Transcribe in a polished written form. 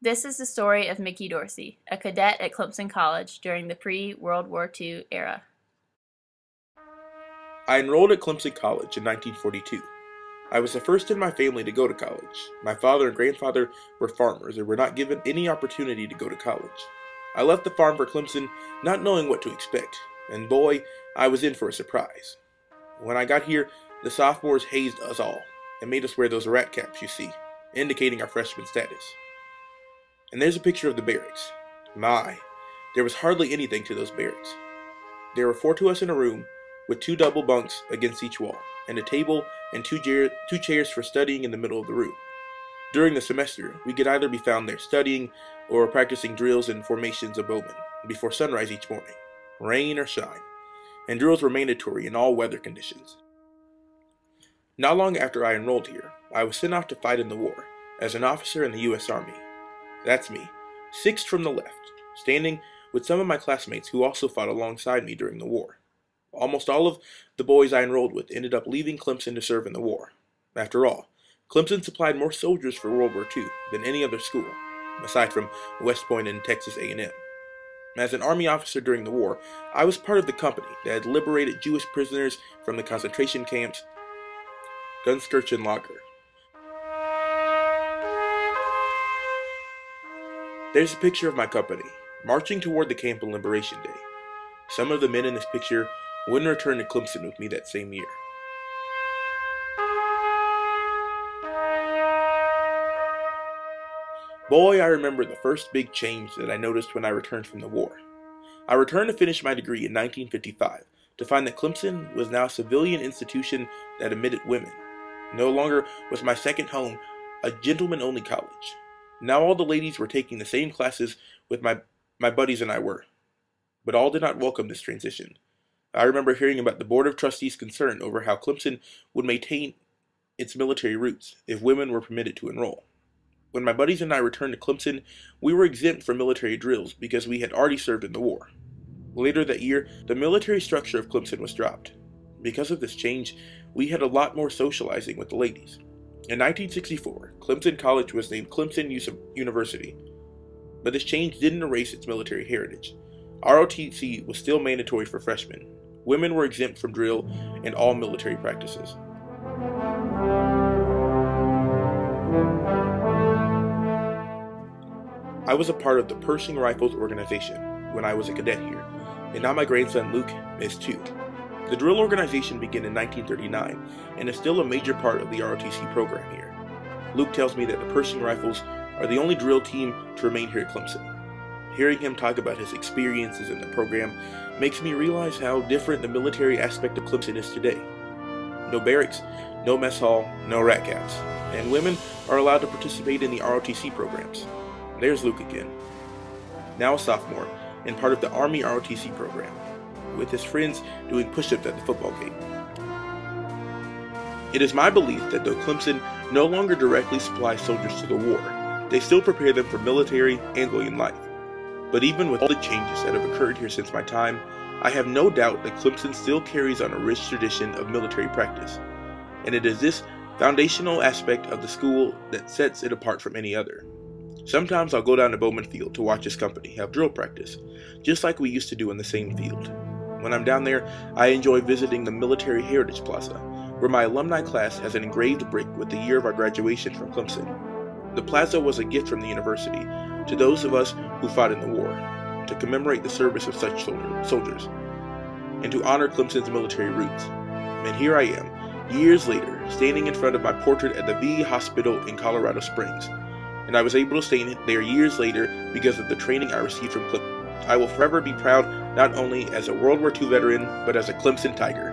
This is the story of Mickey Dorsey, a cadet at Clemson College during the pre-World War II era. I enrolled at Clemson College in 1942. I was the first in my family to go to college. My father and grandfather were farmers and were not given any opportunity to go to college. I left the farm for Clemson not knowing what to expect, and boy, I was in for a surprise. When I got here, the sophomores hazed us all and made us wear those rat caps you see, indicating our freshman status. And there's a picture of the barracks. My, there was hardly anything to those barracks. There were 4 of us in a room, with 2 double bunks against each wall, and a table and two chairs for studying in the middle of the room. During the semester, we could either be found there studying or practicing drills and formations of bowmen before sunrise each morning, rain or shine, and drills were mandatory in all weather conditions. Not long after I enrolled here, I was sent off to fight in the war as an officer in the U.S. Army. That's me, 6th from the left, standing with some of my classmates who also fought alongside me during the war. Almost all of the boys I enrolled with ended up leaving Clemson to serve in the war. After all, Clemson supplied more soldiers for World War II than any other school, aside from West Point and Texas A&M. As an Army officer during the war, I was part of the company that had liberated Jewish prisoners from the concentration camps Gunskirchenlager. There's a picture of my company, marching toward the camp on Liberation Day. Some of the men in this picture wouldn't return to Clemson with me that same year. Boy, I remember the first big change that I noticed when I returned from the war. I returned to finish my degree in 1955 to find that Clemson was now a civilian institution that admitted women. No longer was my second home a gentleman-only college. Now all the ladies were taking the same classes with my buddies and I were. But all did not welcome this transition. I remember hearing about the Board of Trustees' concern over how Clemson would maintain its military roots if women were permitted to enroll. When my buddies and I returned to Clemson, we were exempt from military drills because we had already served in the war. Later that year, the military structure of Clemson was dropped. Because of this change, we had a lot more socializing with the ladies. In 1964, Clemson College was named Clemson University, but this change didn't erase its military heritage. ROTC was still mandatory for freshmen. Women were exempt from drill and all military practices. I was a part of the Pershing Rifles organization when I was a cadet here, and now my grandson Luke is too. The drill organization began in 1939 and is still a major part of the ROTC program here. Luke tells me that the Pershing Rifles are the only drill team to remain here at Clemson. Hearing him talk about his experiences in the program makes me realize how different the military aspect of Clemson is today. No barracks, no mess hall, no rat caps, and women are allowed to participate in the ROTC programs. There's Luke again, now a sophomore and part of the Army ROTC program, with his friends doing push-ups at the football game. It is my belief that though Clemson no longer directly supplies soldiers to the war, they still prepare them for military and civilian life. But even with all the changes that have occurred here since my time, I have no doubt that Clemson still carries on a rich tradition of military practice, and it is this foundational aspect of the school that sets it apart from any other. Sometimes I'll go down to Bowman Field to watch his company have drill practice, just like we used to do in the same field. When I'm down there, I enjoy visiting the Military Heritage Plaza, where my alumni class has an engraved brick with the year of our graduation from Clemson. The plaza was a gift from the university to those of us who fought in the war, to commemorate the service of such soldiers, and to honor Clemson's military roots. And here I am, years later, standing in front of my portrait at the VE Hospital in Colorado Springs, and I was able to stay there years later because of the training I received from Clemson. I will forever be proud not only as a World War II veteran, but as a Clemson Tiger.